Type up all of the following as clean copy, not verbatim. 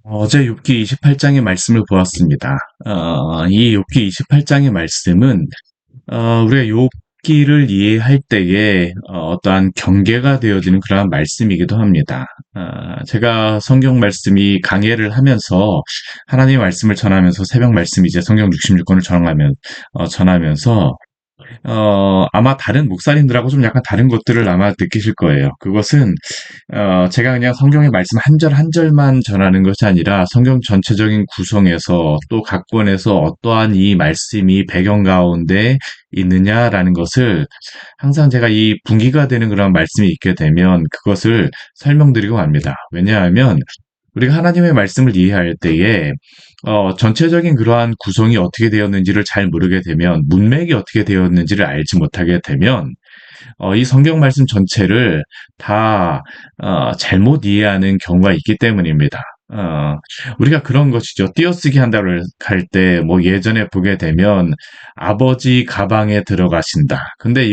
어제 욥기 28장의 말씀을 보았습니다. 이 욥기 28장의 말씀은 우리가 욥기를 이해할 때에 어떠한 경계가 되어지는 그러한 말씀이기도 합니다. 제가 성경 말씀이 강해를 하면서 하나님의 말씀을 전하면서 새벽 말씀 이제 성경 66권을 전하면서 아마 다른 목사님들하고 좀 약간 다른 것들을 아마 느끼실 거예요. 그것은 제가 그냥 성경의 말씀 한 절 한 절만 전하는 것이 아니라 성경 전체적인 구성에서 또 각 권에서 어떠한 이 말씀이 배경 가운데 있느냐라는 것을 항상 제가 이 분기가 되는 그런 말씀이 있게 되면 그것을 설명드리고 합니다. 왜냐하면 우리가 하나님의 말씀을 이해할 때에 전체적인 그러한 구성이 어떻게 되었는지를 잘 모르게 되면 문맥이 어떻게 되었는지를 알지 못하게 되면 이 성경 말씀 전체를 다 잘못 이해하는 경우가 있기 때문입니다. 우리가 그런 것이죠. 띄어쓰기 한다고 할 때, 뭐 예전에 보게 되면 아버지 가방에 들어가신다. 근데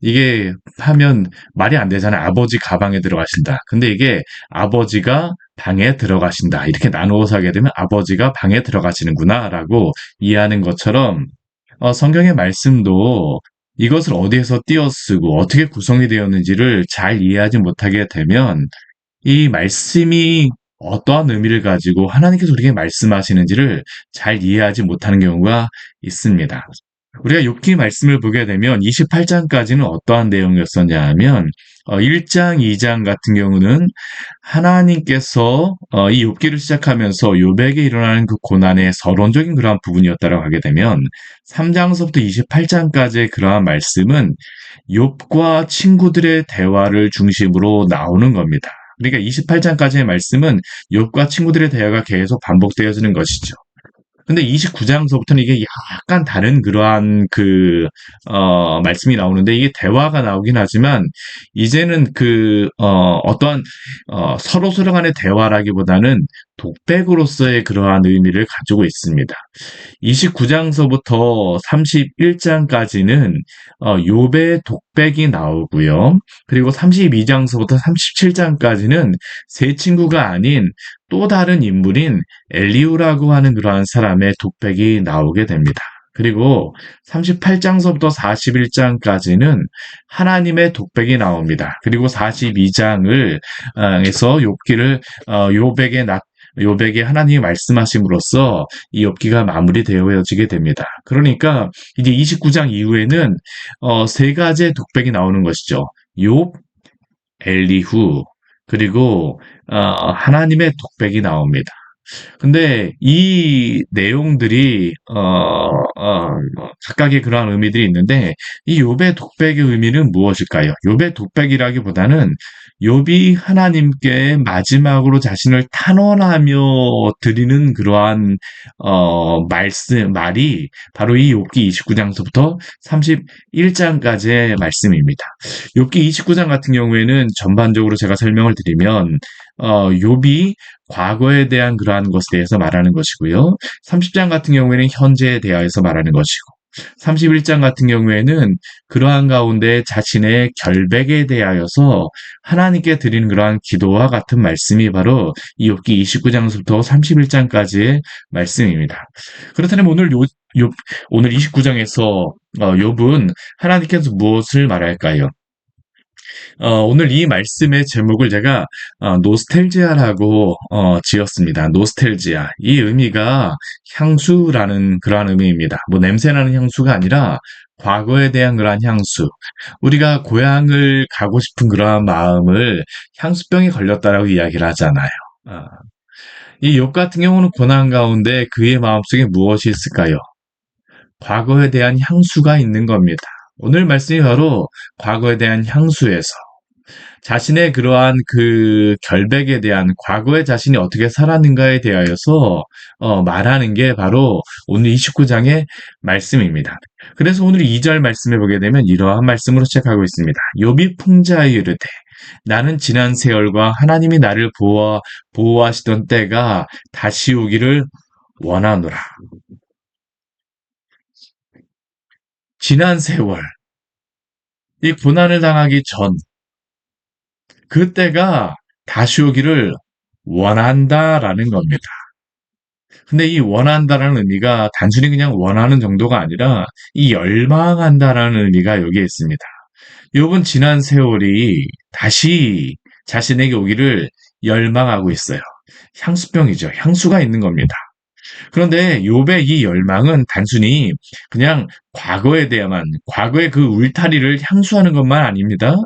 이게 하면 말이 안 되잖아요. 아버지 가방에 들어가신다. 근데 이게 아버지가 방에 들어가신다. 이렇게 나누어서 하게 되면 아버지가 방에 들어가시는구나라고 이해하는 것처럼 성경의 말씀도 이것을 어디에서 띄어쓰고 어떻게 구성이 되었는지를 잘 이해하지 못하게 되면 이 말씀이 어떠한 의미를 가지고 하나님께서 우리에게 말씀하시는지를 잘 이해하지 못하는 경우가 있습니다. 우리가 욥기 말씀을 보게 되면 28장까지는 어떠한 내용이었었냐 하면 1장, 2장 같은 경우는 하나님께서 이 욥기를 시작하면서 욥에게 일어나는 그 고난의 서론적인 그러한 부분이었다고 하게 되면 3장서부터 28장까지의 그러한 말씀은 욥과 친구들의 대화를 중심으로 나오는 겁니다. 그러니까 28장까지의 말씀은 욥과 친구들의 대화가 계속 반복되어지는 것이죠. 근데 29장서부터는 이게 약간 다른 그러한 말씀이 나오는데 이게 대화가 나오긴 하지만 이제는 어떠한, 서로 간의 대화라기보다는 독백으로서의 그러한 의미를 가지고 있습니다. 29장서부터 31장까지는 욥의 독백이 나오고요. 그리고 32장서부터 37장까지는 세 친구가 아닌 또 다른 인물인 엘리우라고 하는 그러한 사람의 독백이 나오게 됩니다. 그리고 38장서부터 41장까지는 하나님의 독백이 나옵니다. 그리고 42장을 에서 욥기를 욥에게 하나님이 말씀하심으로써 이 욥기가 마무리되어지게 됩니다. 그러니까 이제 29장 이후에는 세 가지의 독백이 나오는 것이죠. 욥, 엘리후, 그리고 하나님의 독백이 나옵니다. 근데 이 내용들이 각각의 그러한 의미들이 있는데 이 욥의 독백의 의미는 무엇일까요? 욥의 독백이라기보다는 욥이 하나님께 마지막으로 자신을 탄원하며 드리는 그러한 말이 바로 이 욥기 29장서부터 31장까지의 말씀입니다. 욥기 29장 같은 경우에는 전반적으로 제가 설명을 드리면 욥이 과거에 대한 그러한 것에 대해서 말하는 것이고요. 30장 같은 경우에는 현재에 대하여서 말하는 것이고 31장 같은 경우에는 그러한 가운데 자신의 결백에 대하여서 하나님께 드리는 그러한 기도와 같은 말씀이 바로 이 욥기 29장부터 31장까지의 말씀입니다. 그렇다면 오늘 29장에서 욥은 하나님께서 무엇을 말할까요? 오늘 이 말씀의 제목을 제가 노스텔지아라고 지었습니다. 노스텔지아. 이 의미가 향수라는 그러한 의미입니다. 뭐 냄새나는 향수가 아니라 과거에 대한 그러한 향수. 우리가 고향을 가고 싶은 그러한 마음을 향수병에 걸렸다라고 이야기를 하잖아요. 아, 이 욥 같은 경우는 고난 가운데 그의 마음속에 무엇이 있을까요? 과거에 대한 향수가 있는 겁니다. 오늘 말씀이 바로 과거에 대한 향수에서 자신의 그러한 결백에 대한 과거의 자신이 어떻게 살았는가에 대하여서 말하는 게 바로 오늘 29장의 말씀입니다. 그래서 오늘 2절 말씀을 보게 되면 이러한 말씀으로 시작하고 있습니다. 욥이 풍자에 이르되 나는 지난 세월과 하나님이 나를 보호하시던 때가 다시 오기를 원하노라. 지난 세월, 이 고난을 당하기 전 그때가 다시 오기를 원한다라는 겁니다. 근데 이 원한다라는 의미가 단순히 그냥 원하는 정도가 아니라 이 열망한다라는 의미가 여기에 있습니다. 욥은 지난 세월이 다시 자신에게 오기를 열망하고 있어요. 향수병이죠. 향수가 있는 겁니다. 그런데 욥의 이 열망은 단순히 그냥 과거에 대한 과거의 그 울타리를 향수하는 것만 아닙니다.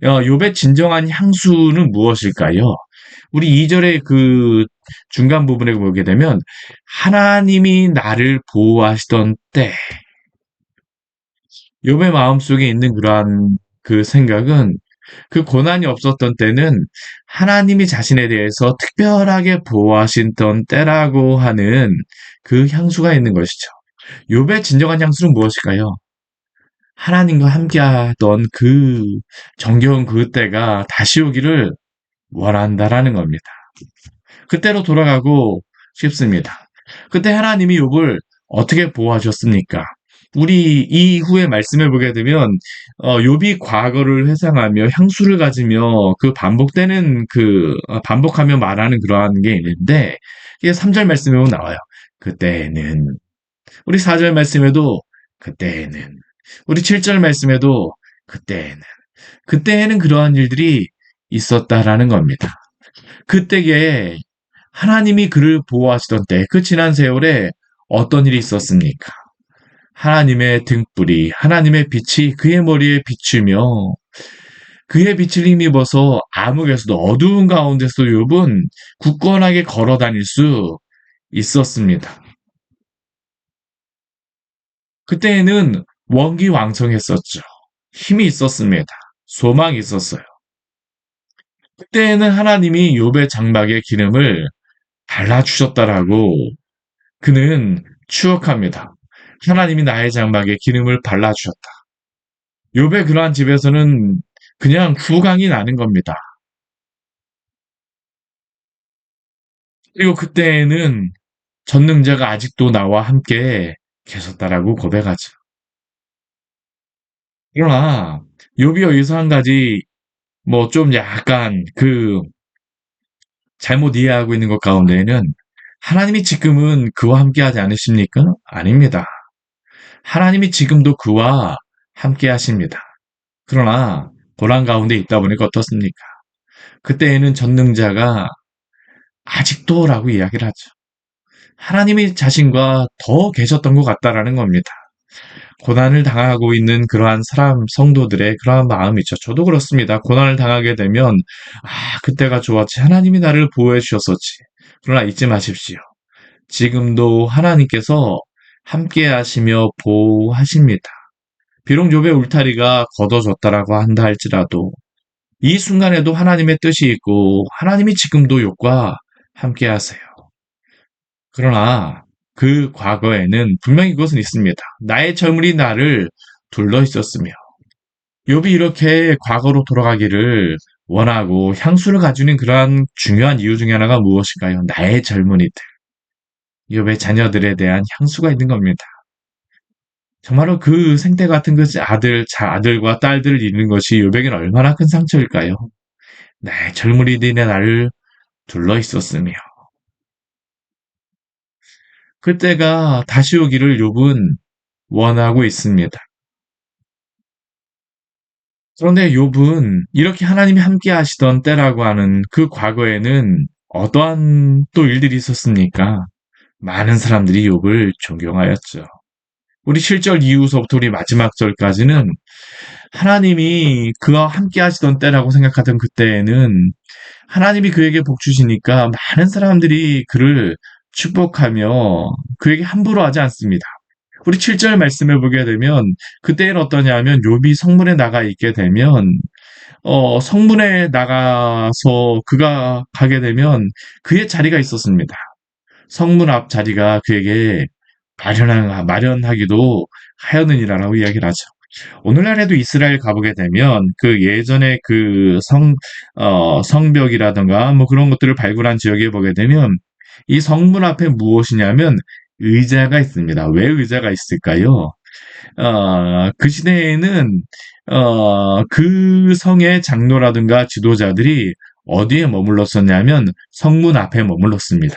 욥의 진정한 향수는 무엇일까요? 우리 2절의 그 중간 부분에 보게 되면 하나님이 나를 보호하시던 때 욥의 마음속에 있는 그러한 그 생각은 그 고난이 없었던 때는 하나님이 자신에 대해서 특별하게 보호하시던 때라고 하는 그 향수가 있는 것이죠. 욥의 진정한 향수는 무엇일까요? 하나님과 함께하던 그 정겨운 그 때가 다시 오기를 원한다라는 겁니다. 그때로 돌아가고 싶습니다. 그때 하나님이 욥을 어떻게 보호하셨습니까? 우리 이후에 말씀해 보게 되면 욥이 과거를 회상하며 향수를 가지며 그 반복되는 반복하며 말하는 그러한 게 있는데 이게 3절 말씀에 보면 나와요. 그때는 우리 4절 말씀에도 그때는 우리 7절 말씀에도 그때는 그때에는 그러한 일들이 있었다라는 겁니다. 그때에 하나님이 그를 보호하시던 때, 그 지난 세월에 어떤 일이 있었습니까? 하나님의 등불이, 하나님의 빛이 그의 머리에 비추며 그의 빛을 힘입어서 암흑에서도 어두운 가운데서도 욥은 굳건하게 걸어 다닐 수 있었습니다. 그때에는 원기왕성했었죠. 힘이 있었습니다. 소망이 있었어요. 그때에는 하나님이 욥의 장막에 기름을 발라주셨다라고 그는 추억합니다. 하나님이 나의 장막에 기름을 발라주셨다. 욥의 그러한 집에서는 그냥 후광이 나는 겁니다. 그리고 그때에는 전능자가 아직도 나와 함께 계셨다라고 고백하죠. 그러나 욥이 여기서 한 가지 뭐 좀 약간 잘못 이해하고 있는 것 가운데에는 하나님이 지금은 그와 함께하지 않으십니까? 아닙니다. 하나님이 지금도 그와 함께하십니다. 그러나 고난 가운데 있다 보니까 어떻습니까? 그때에는 전능자가 아직도라고 이야기를 하죠. 하나님이 자신과 더 계셨던 것 같다라는 겁니다. 고난을 당하고 있는 그러한 성도들의 그러한 마음이죠. 저도 그렇습니다. 고난을 당하게 되면, 그때가 좋았지. 하나님이 나를 보호해 주셨었지. 그러나 잊지 마십시오. 지금도 하나님께서 함께 하시며 보호하십니다. 비록 욥의 울타리가 걷어졌다라고 한다 할지라도 이 순간에도 하나님의 뜻이 있고 하나님이 지금도 욥과 함께 하세요. 그러나 그 과거에는 분명히 그것은 있습니다. 나의 젊은이 나를 둘러 있었으며 욥이 이렇게 과거로 돌아가기를 원하고 향수를 가지는 그러한 중요한 이유 중에 하나가 무엇일까요? 나의 젊은이들, 욥의 자녀들에 대한 향수가 있는 겁니다. 정말로 그 생태 같은 그 아들과 딸들을 잃는 것이 욥에게는 얼마나 큰 상처일까요? 나의 젊은이들이 나를 둘러 있었으며 그때가 다시 오기를 욥은 원하고 있습니다. 그런데 욥은 이렇게 하나님이 함께 하시던 때라고 하는 그 과거에는 어떠한 또 일들이 있었습니까? 많은 사람들이 욥을 존경하였죠. 우리 7절 이후서부터 우리 마지막 절까지는 하나님이 그와 함께 하시던 때라고 생각하던 그때에는 하나님이 그에게 복 주시니까 많은 사람들이 그를 축복하며 그에게 함부로 하지 않습니다. 우리 7절 말씀을 보게 되면 그때는 어떠냐 하면 욥이 성문에 나가 있게 되면 성문에 나가서 그가 가게 되면 그의 자리가 있었습니다. 성문 앞 자리가 그에게 마련하기도 하였느니라라고 이야기를 하죠. 오늘날에도 이스라엘 가보게 되면 그 예전에 성벽이라든가 뭐 그런 것들을 발굴한 지역에 보게 되면 이 성문 앞에 무엇이냐면 의자가 있습니다. 왜 의자가 있을까요? 그 시대에는 그 성의 장로라든가 지도자들이 어디에 머물렀었냐면 성문 앞에 머물렀습니다.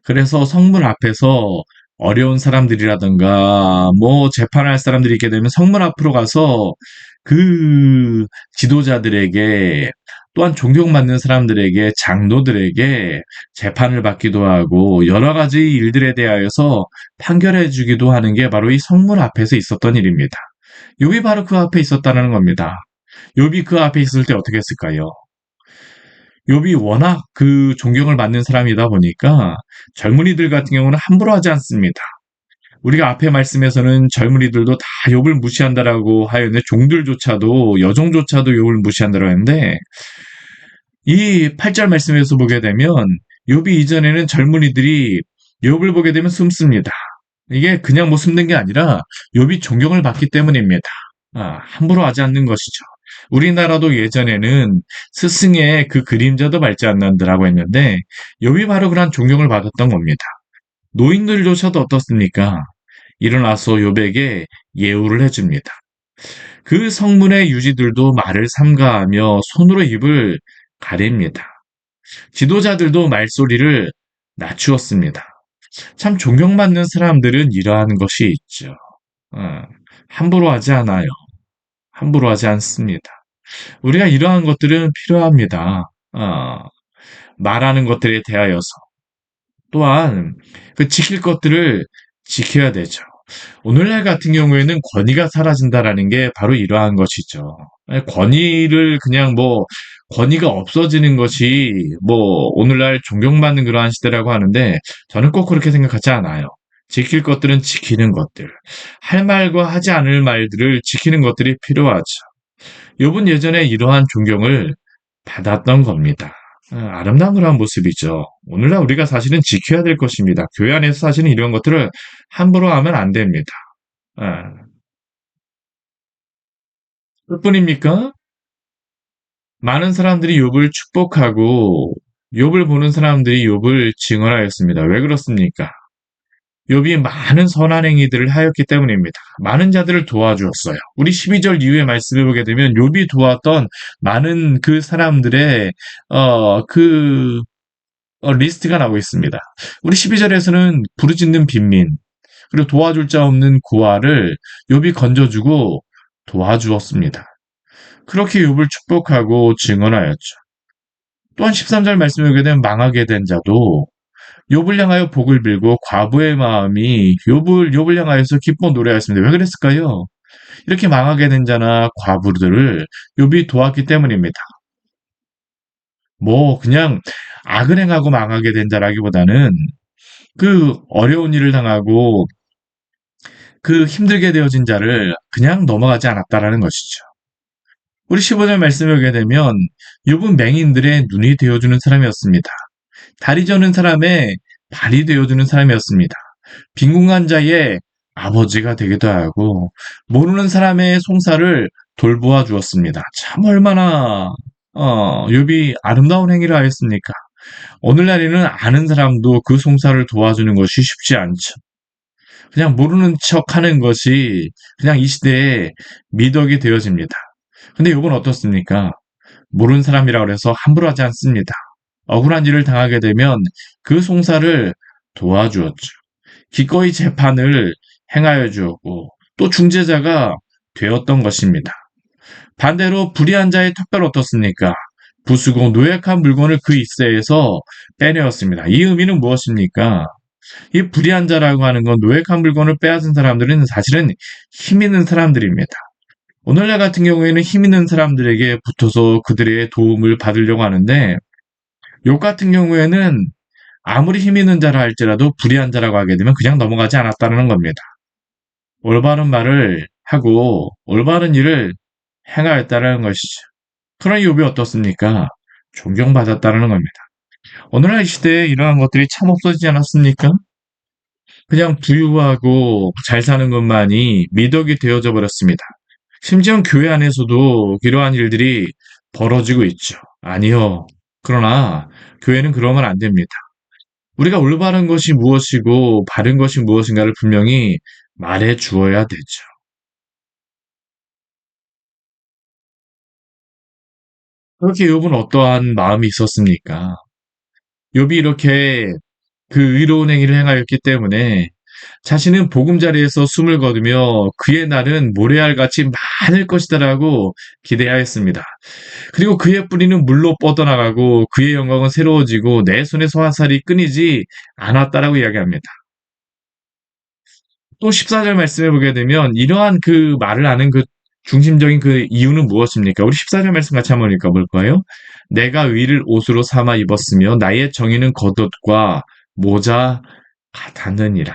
그래서 성문 앞에서 어려운 사람들이라든가 뭐 재판할 사람들이 있게 되면 성문 앞으로 가서 그 지도자들에게 또한 존경받는 사람들에게 장로들에게 재판을 받기도 하고 여러 가지 일들에 대하여서 판결해 주기도 하는 게 바로 이 성문 앞에서 있었던 일입니다. 욥이 바로 그 앞에 있었다는 겁니다. 욥이 그 앞에 있을 때 어떻게 했을까요? 욥이 워낙 그 존경을 받는 사람이다 보니까 젊은이들 같은 경우는 함부로 하지 않습니다. 우리가 앞에 말씀에서는 젊은이들도 다 욥을 무시한다라고 하였는데 종들조차도 여종조차도 욥을 무시한다고 했는데 이 8절 말씀에서 보게 되면 욥이 이전에는 젊은이들이 욥을 보게 되면 숨습니다. 이게 그냥 뭐 숨는 게 아니라 욥이 존경을 받기 때문입니다. 함부로 하지 않는 것이죠. 우리나라도 예전에는 스승의 그 그림자도 밟지 않는다라고 했는데 욥이 바로 그런 존경을 받았던 겁니다. 노인들조차도 어떻습니까? 일어나서 욥에게 예우를 해줍니다. 그 성문의 유지들도 말을 삼가하며 손으로 입을 가립니다. 지도자들도 말소리를 낮추었습니다. 참 존경받는 사람들은 이러한 것이 있죠. 어, 함부로 하지 않아요. 함부로 하지 않습니다. 우리가 이러한 것들은 필요합니다. 말하는 것들에 대하여서 또한 그 지킬 것들을 지켜야 되죠. 오늘날 같은 경우에는 권위가 사라진다라는 게 바로 이러한 것이죠. 권위를 그냥 뭐 권위가 없어지는 것이 뭐 오늘날 존경받는 그러한 시대라고 하는데 저는 꼭 그렇게 생각하지 않아요. 지킬 것들은 지키는 것들, 할 말과 하지 않을 말들을 지키는 것들이 필요하죠. 욥은 예전에 이러한 존경을 받았던 겁니다. 아름다운 그런 모습이죠. 오늘날 우리가 사실은 지켜야 될 것입니다. 교회 안에서 사실은 이런 것들을 함부로 하면 안 됩니다. 아, 그뿐입니까? 많은 사람들이 욥을 축복하고 욥을 보는 사람들이 욥을 증언하였습니다. 왜 그렇습니까? 욥이 많은 선한 행위들을 하였기 때문입니다. 많은 자들을 도와주었어요. 우리 12절 이후의 말씀을 보게 되면 욥이 도왔던 많은 그 사람들의 리스트가 나오고 있습니다. 우리 12절에서는 부르짖는 빈민, 그리고 도와줄 자 없는 고아를 욥이 건져주고 도와주었습니다. 그렇게 욥을 축복하고 증언하였죠. 또한 13절 말씀에 보게 되면 망하게 된 자도 욥을 향하여 복을 빌고 과부의 마음이 욥을 향하여서 기뻐 노래하였습니다. 왜 그랬을까요? 이렇게 망하게 된 자나 과부들을 욥이 도왔기 때문입니다. 뭐 그냥 악을 행하고 망하게 된 자라기보다는 그 어려운 일을 당하고 그 힘들게 되어진 자를 그냥 넘어가지 않았다라는 것이죠. 우리 15절 말씀을 보게 되면 욥은 맹인들의 눈이 되어주는 사람이었습니다. 다리 저는 사람의 발이 되어주는 사람이었습니다. 빈궁한 자의 아버지가 되기도 하고 모르는 사람의 송사를 돌보아 주었습니다. 참 얼마나 욥이 아름다운 행위를 하였습니까? 오늘날에는 아는 사람도 그 송사를 도와주는 것이 쉽지 않죠. 그냥 모르는 척 하는 것이 그냥 이 시대에 미덕이 되어집니다. 근데 욥은 어떻습니까? 모르는 사람이라고 해서 함부로 하지 않습니다. 억울한 일을 당하게 되면 그 송사를 도와주었죠. 기꺼이 재판을 행하여 주었고 또 중재자가 되었던 것입니다. 반대로 불의한 자의 턱별 어떻습니까? 부수고 노획한 물건을 그 입새에서 빼내었습니다. 이 의미는 무엇입니까? 이 불의한 자라고 하는 건 노획한 물건을 빼앗은 사람들은 사실은 힘 있는 사람들입니다. 오늘날 같은 경우에는 힘 있는 사람들에게 붙어서 그들의 도움을 받으려고 하는데 욥 같은 경우에는 아무리 힘 있는 자라 할지라도 불의한 자라고 하게 되면 그냥 넘어가지 않았다는 겁니다. 올바른 말을 하고 올바른 일을 행하였다는 것이죠. 그러나 욥이 어떻습니까? 존경받았다는 겁니다. 오늘날 이 시대에 이러한 것들이 참 없어지지 않았습니까? 그냥 부유하고 잘 사는 것만이 미덕이 되어져 버렸습니다. 심지어 교회 안에서도 이러한 일들이 벌어지고 있죠. 아니요. 그러나 교회는 그러면 안 됩니다. 우리가 올바른 것이 무엇이고 바른 것이 무엇인가를 분명히 말해 주어야 되죠. 그렇게 욥은 어떠한 마음이 있었습니까? 욥이 이렇게 그 의로운 행위를 행하였기 때문에 자신은 보금자리에서 숨을 거두며 그의 날은 모래알같이 많을 것이다라고 기대하였습니다. 그리고 그의 뿌리는 물로 뻗어나가고 그의 영광은 새로워지고 내 손의 소화살이 끊이지 않았다라고 이야기합니다. 또 14절 말씀해 보게 되면 이러한 그 말을 하는 그 중심적인 그 이유는 무엇입니까? 우리 14절 말씀 같이 한번 읽어볼까요? 내가 의를 옷으로 삼아 입었으며 나의 정의는 겉옷과 모자 같았느니라.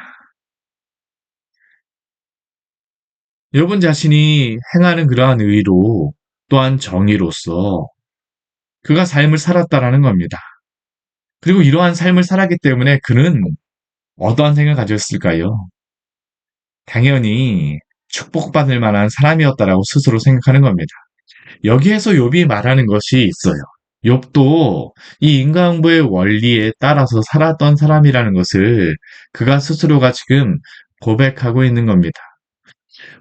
여러분 자신이 행하는 그러한 의로 또한 정의로서 그가 삶을 살았다라는 겁니다. 그리고 이러한 삶을 살았기 때문에 그는 어떠한 생각을 가졌을까요? 당연히 축복받을 만한 사람이었다라고 스스로 생각하는 겁니다. 여기에서 욥이 말하는 것이 있어요. 욥도 이 인과응보의 원리에 따라서 살았던 사람이라는 것을 그가 스스로가 지금 고백하고 있는 겁니다.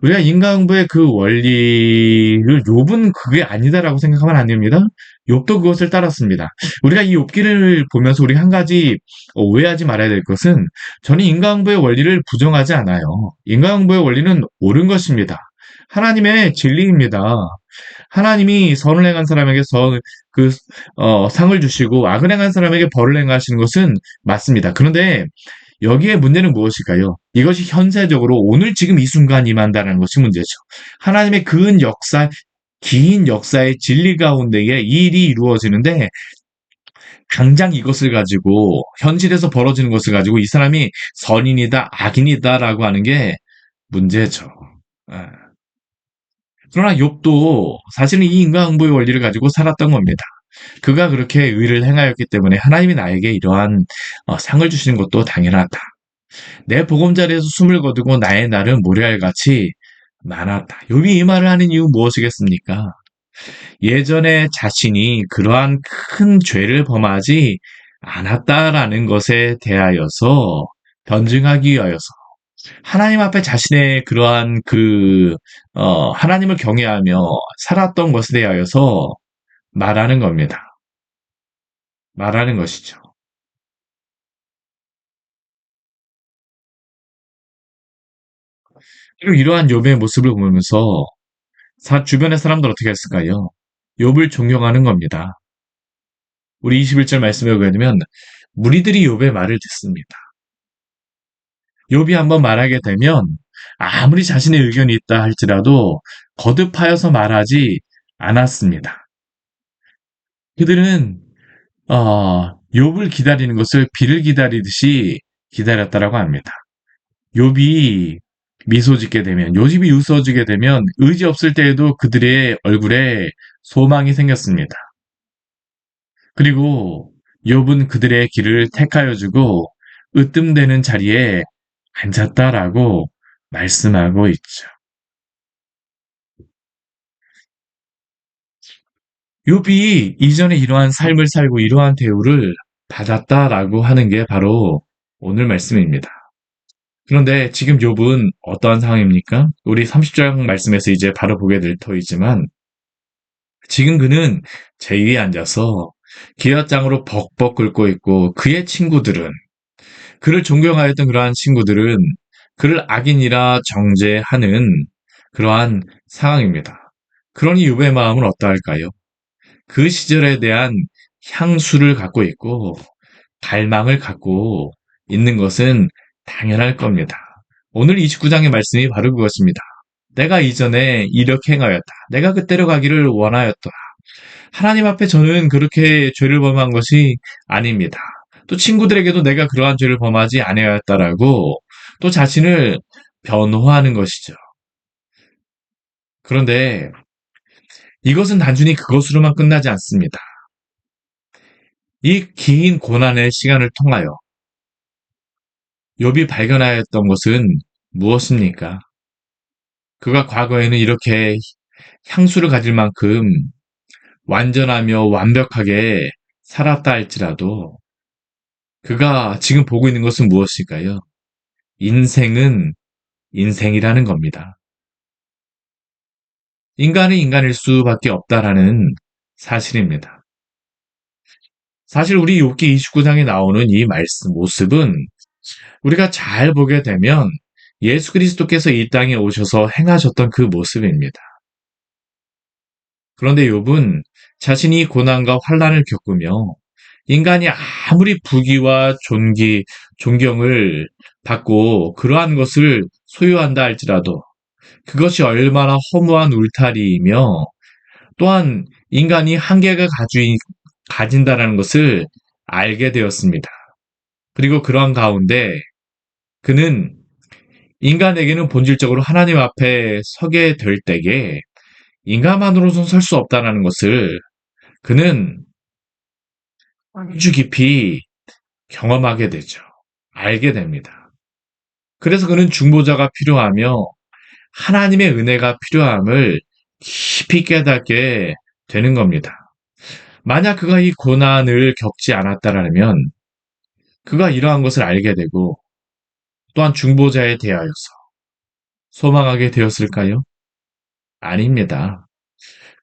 우리가 인과응보의 그 원리를 욥은 그게 아니다라고 생각하면 안 됩니다. 욥도 그것을 따랐습니다. 우리가 이 욥기를 보면서 우리 한 가지 오해하지 말아야 될 것은 저는 인과응보의 원리를 부정하지 않아요. 인과응보의 원리는 옳은 것입니다. 하나님의 진리입니다. 하나님이 선을 행한 사람에게 그 상을 주시고 악을 행한 사람에게 벌을 행하시는 것은 맞습니다. 그런데 여기에 문제는 무엇일까요? 이것이 현세적으로 오늘 지금 이 순간 임한다는 것이 문제죠. 하나님의 긴 역사의 진리 가운데에 이 일이 이루어지는데 당장 이것을 가지고 현실에서 벌어지는 것을 가지고 이 사람이 선인이다, 악인이다라고 하는 게 문제죠. 아. 그러나 욥도 사실은 이 인과응보의 원리를 가지고 살았던 겁니다. 그가 그렇게 의를 행하였기 때문에 하나님이 나에게 이러한 상을 주시는 것도 당연하다. 내 보금자리에서 숨을 거두고 나의 날은 모래알같이 많았다. 욥이 이 말을 하는 이유 무엇이겠습니까? 예전에 자신이 그러한 큰 죄를 범하지 않았다라는 것에 대하여서 변증하기 위하여서 하나님 앞에 자신의 그러한 하나님을 경외하며 살았던 것에 대하여서 말하는 겁니다. 말하는 것이죠. 그리고 이러한 욥의 모습을 보면서 주변의 사람들 어떻게 했을까요? 욥을 존경하는 겁니다. 우리 21절 말씀에 보게 되면 무리들이 욥의 말을 듣습니다. 욥이 한번 말하게 되면 아무리 자신의 의견이 있다 할지라도 거듭하여서 말하지 않았습니다. 그들은 욥을 기다리는 것을 비를 기다리듯이 기다렸다라고 합니다. 욥이 미소 짓게 되면, 요집이 웃어지게 되면 의지 없을 때에도 그들의 얼굴에 소망이 생겼습니다. 그리고 욥은 그들의 길을 택하여 주고 으뜸되는 자리에 앉았다라고 말씀하고 있죠. 욥이 이전에 이러한 삶을 살고 이러한 대우를 받았다라고 하는 게 바로 오늘 말씀입니다. 그런데 지금 욥은 어떠한 상황입니까? 우리 30장 말씀에서 이제 바로 보게 될 터이지만 지금 그는 제위에 앉아서 기왓장으로 벅벅 끓고 있고 그의 친구들은 그를 존경하였던 그러한 친구들은 그를 악인이라 정죄하는 그러한 상황입니다. 그러니 욥의 마음은 어떠할까요? 그 시절에 대한 향수를 갖고 있고 갈망을 갖고 있는 것은 당연할 겁니다. 오늘 29장의 말씀이 바로 그것입니다. 내가 이전에 이렇게 행하였다. 내가 그때로 가기를 원하였더라. 하나님 앞에 저는 그렇게 죄를 범한 것이 아닙니다. 또 친구들에게도 내가 그러한 죄를 범하지 아니하였다라고 또 자신을 변호하는 것이죠. 그런데 이것은 단순히 그것으로만 끝나지 않습니다. 이 긴 고난의 시간을 통하여 욥이 발견하였던 것은 무엇입니까? 그가 과거에는 이렇게 향수를 가질 만큼 완전하며 완벽하게 살았다 할지라도 그가 지금 보고 있는 것은 무엇일까요? 인생은 인생이라는 겁니다. 인간은 인간일 수밖에 없다라는 사실입니다. 사실 우리 욥기 29장에 나오는 이 말씀 모습은 우리가 잘 보게 되면 예수 그리스도께서 이 땅에 오셔서 행하셨던 그 모습입니다. 그런데 욥은 자신이 고난과 환난을 겪으며 인간이 아무리 부귀와 존경을 받고 그러한 것을 소유한다 할지라도 그것이 얼마나 허무한 울타리이며 또한 인간이 한계가 가진다라는 것을 알게 되었습니다. 그리고 그러한 가운데 그는 인간에게는 본질적으로 하나님 앞에 서게 될 때에 인간만으로는 설 수 없다는 것을 그는 아주 깊이 경험하게 되죠. 알게 됩니다. 그래서 그는 중보자가 필요하며 하나님의 은혜가 필요함을 깊이 깨닫게 되는 겁니다. 만약 그가 이 고난을 겪지 않았다면 그가 이러한 것을 알게 되고 또한 중보자에 대하여서 소망하게 되었을까요? 아닙니다.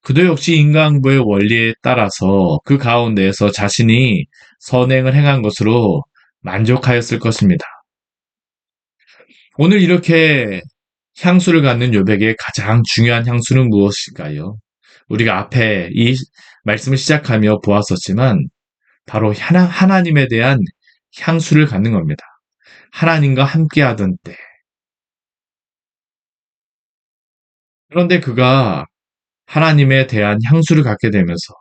그도 역시 인간부의 원리에 따라서 그 가운데에서 자신이 선행을 행한 것으로 만족하였을 것입니다. 오늘 이렇게 향수를 갖는 욥에게 가장 중요한 향수는 무엇일까요? 우리가 앞에 이 말씀을 시작하며 보았었지만 바로 하나님에 대한 향수를 갖는 겁니다. 하나님과 함께하던 때. 그런데 그가 하나님에 대한 향수를 갖게 되면서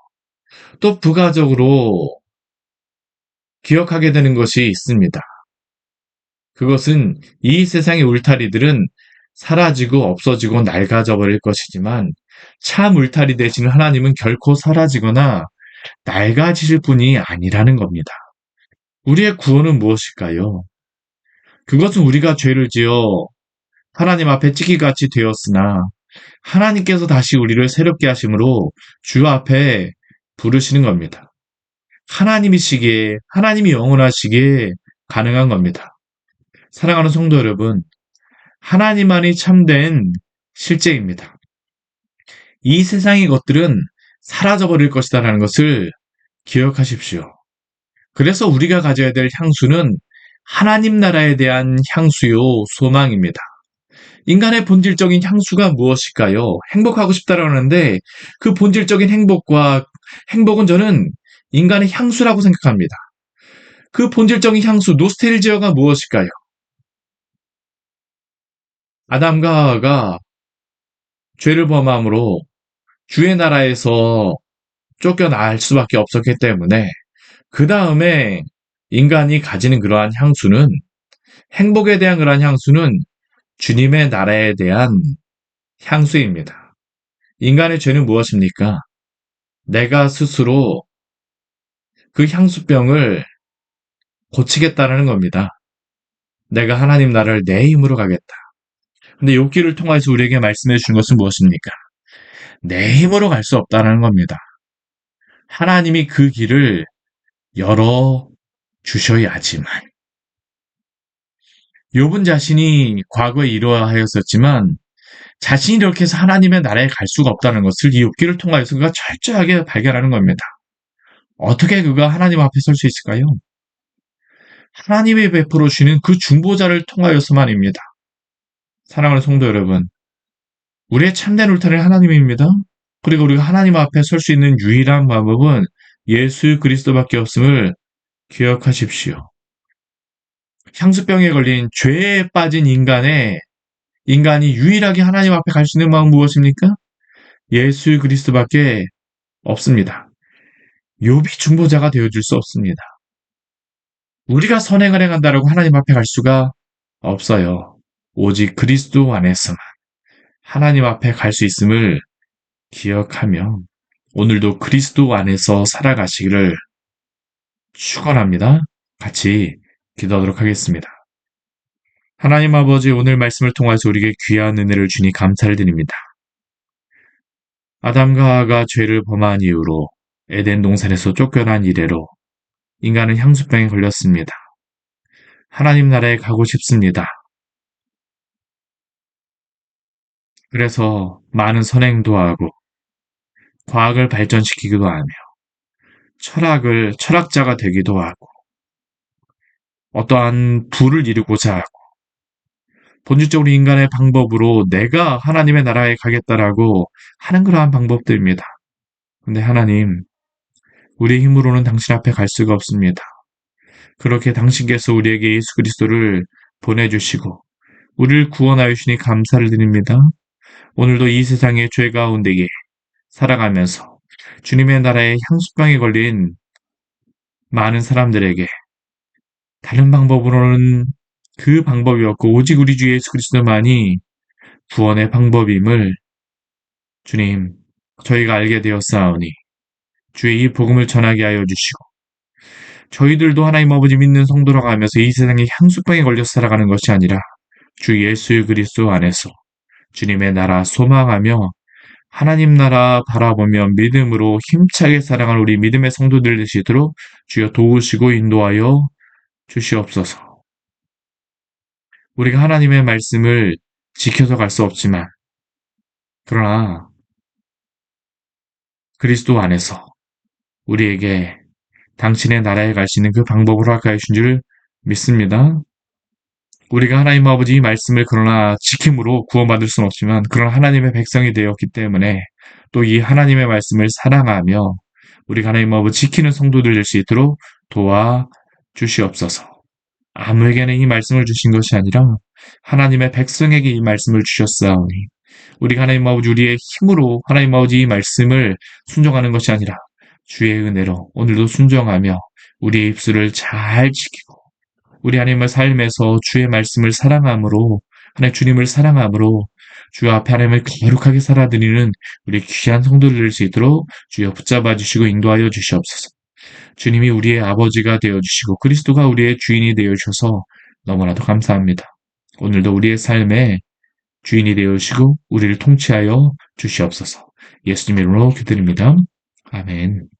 또 부가적으로 기억하게 되는 것이 있습니다. 그것은 이 세상의 울타리들은 사라지고 없어지고 낡아져 버릴 것이지만 참 울타리 되시는 하나님은 결코 사라지거나 낡아지실 분이 아니라는 겁니다. 우리의 구원은 무엇일까요? 그것은 우리가 죄를 지어 하나님 앞에 찌기같이 되었으나 하나님께서 다시 우리를 새롭게 하심으로 주 앞에 부르시는 겁니다. 하나님이시기에, 하나님이 영원하시기에 가능한 겁니다. 사랑하는 성도 여러분, 하나님만이 참된 실제입니다. 이 세상의 것들은 사라져버릴 것이다라는 것을 기억하십시오. 그래서 우리가 가져야 될 향수는 하나님 나라에 대한 향수요, 소망입니다. 인간의 본질적인 향수가 무엇일까요? 행복하고 싶다라고 하는데 그 본질적인 행복은 저는 인간의 향수라고 생각합니다. 그 본질적인 향수, 노스텔지어가 무엇일까요? 아담과 하와가 죄를 범함으로 주의 나라에서 쫓겨날 수밖에 없었기 때문에 그 다음에 인간이 가지는 그러한 향수는 행복에 대한 그러한 향수는 주님의 나라에 대한 향수입니다. 인간의 죄는 무엇입니까? 내가 스스로 그 향수병을 고치겠다는 겁니다. 내가 하나님 나라를 내 힘으로 가겠다. 근데 욥기를 통해서 우리에게 말씀해 주신 것은 무엇입니까? 내 힘으로 갈 수 없다는 겁니다. 하나님이 그 길을 열어 주셔야지만. 욥은 자신이 과거에 이러하였었지만 자신이 이렇게 해서 하나님의 나라에 갈 수가 없다는 것을 이 욥기를 통하여서 그가 철저하게 발견하는 겁니다. 어떻게 그가 하나님 앞에 설 수 있을까요? 하나님이 베풀어 주시는 그 중보자를 통하여서만입니다. 사랑하는 성도 여러분, 우리의 참된 울타리는 하나님입니다. 그리고 우리가 하나님 앞에 설 수 있는 유일한 방법은 예수 그리스도밖에 없음을 기억하십시오. 향수병에 걸린 죄에 빠진 인간이 유일하게 하나님 앞에 갈 수 있는 방법은 무엇입니까? 예수 그리스도밖에 없습니다. 욥이 중보자가 되어줄 수 없습니다. 우리가 선행을 행한다라고 하나님 앞에 갈 수가 없어요. 오직 그리스도 안에서만 하나님 앞에 갈 수 있음을 기억하며 오늘도 그리스도 안에서 살아가시기를 축원합니다. 같이 기도하도록 하겠습니다. 하나님 아버지, 오늘 말씀을 통해서 우리에게 귀한 은혜를 주니 감사를 드립니다. 아담과 하와가 죄를 범한 이후로 에덴 동산에서 쫓겨난 이래로 인간은 향수병에 걸렸습니다. 하나님 나라에 가고 싶습니다. 그래서 많은 선행도 하고 과학을 발전시키기도 하며 철학자가 되기도 하고 어떠한 부를 이루고자 하고 본질적으로 인간의 방법으로 내가 하나님의 나라에 가겠다라고 하는 그러한 방법들입니다. 근데 하나님, 우리의 힘으로는 당신 앞에 갈 수가 없습니다. 그렇게 당신께서 우리에게 예수 그리스도를 보내주시고 우리를 구원하여 주시니 감사를 드립니다. 오늘도 이 세상의 죄 가운데에 살아가면서 주님의 나라의 향수병에 걸린 많은 사람들에게 다른 방법으로는 그 방법이 없고 오직 우리 주 예수 그리스도만이 구원의 방법임을 주님, 저희가 알게 되었사오니 주의 이 복음을 전하게 하여 주시고 저희들도 하나님 아버지 믿는 성도라고 하면서 이 세상의 향수병에 걸려 살아가는 것이 아니라 주 예수 그리스도 안에서 주님의 나라 소망하며 하나님 나라 바라보며 믿음으로 힘차게 살아가는 우리 믿음의 성도들 되시도록 주여 도우시고 인도하여 주시옵소서. 우리가 하나님의 말씀을 지켜서 갈 수 없지만 그러나 그리스도 안에서 우리에게 당신의 나라에 갈 수 있는 그 방법을 허락하여 주신 줄 믿습니다. 우리가 하나님 아버지 이 말씀을 그러나 지킴으로 구원받을 수는 없지만 그런 하나님의 백성이 되었기 때문에 또 이 하나님의 말씀을 사랑하며 우리가 하나님 아버지 지키는 성도들 될 수 있도록 도와주시옵소서. 아무에게는 이 말씀을 주신 것이 아니라 하나님의 백성에게 이 말씀을 주셨사오니 우리가 하나님 아버지 우리의 힘으로 하나님 아버지 이 말씀을 순종하는 것이 아니라 주의 은혜로 오늘도 순종하며 우리의 입술을 잘 지키고 우리 하나님의 삶에서 주의 말씀을 사랑함으로 하나님 주님을 사랑함으로 주 앞에 하나님을 거룩하게 살아드리는 우리 귀한 성도들 될 수 있도록 주여 붙잡아 주시고 인도하여 주시옵소서. 주님이 우리의 아버지가 되어주시고 그리스도가 우리의 주인이 되어주셔서 너무나도 감사합니다. 오늘도 우리의 삶에 주인이 되어주시고 우리를 통치하여 주시옵소서. 예수님 이름으로 기도드립니다. 아멘.